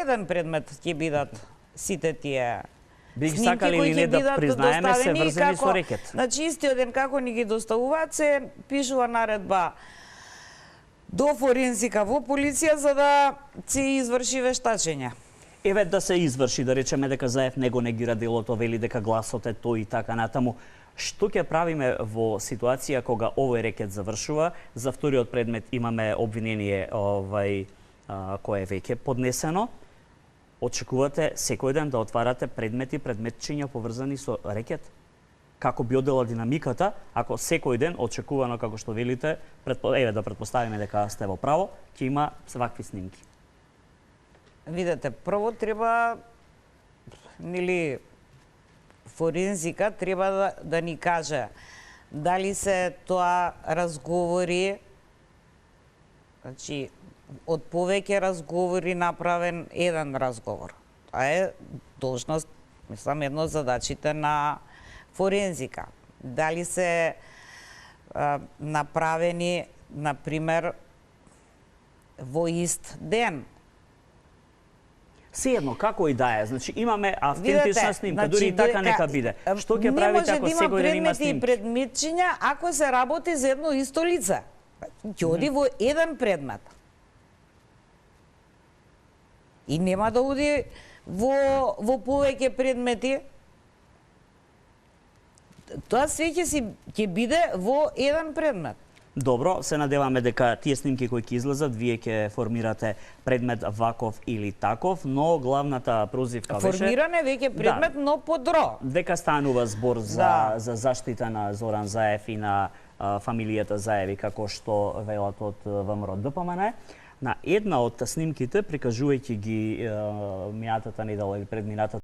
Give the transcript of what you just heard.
еден предмет ќе бидат сите тие Би ги снимки сакали кои или ќе не да бидат признаеме се доставени врзани со како, рекет. значи истиот ден како ни ги доставуваат се пишува наредба до форензика во полиција за да се изврши вештачење. Еве да се изврши, да речеме дека Заев не го негира делото, вели дека гласот е тој и така натаму. Што ќе правиме во ситуација кога овој рекет завршува? За вториот предмет имаме обвинение кое е веќе поднесено. Очекувате секој ден да отварате предмети, предметчиња поврзани со рекет? Како би одела динамиката, ако секој ден, очекувано како што велите, еве да претпоставиме дека сте во право, ќе има вакви снимки? Видете, прво треба, нели, форензика треба да ни каже дали се тоа разговори, значи, од повеќе разговори направен еден разговор. Тоа е должност, мислам, едно од задачите на форензика. Дали се направени, например, во ист ден. Сеедно, како и да е, значи имаме автентична снимка, дури и така нека биде. Што ќе правите ако секој ден има снимки? Не може да има предмети и предметчиња ако се работи за едно исто лице. Ќе оди во еден предмет. И нема да оди во повеќе предмети. Тоа све ќе биде во еден предмет. Добро, се надеваме дека тие снимки кои ќе излезат, вие ќе формирате предмет ваков или таков, но главната прозивка беше... Формиране веќе предмет, но подро. Дека станува збор за заштита на Зоран Заев и на фамилијата Заеви, како што велат од ВМРО ДПМН. На една од снимките, прикажувајќи ги мијатата недела или предминатата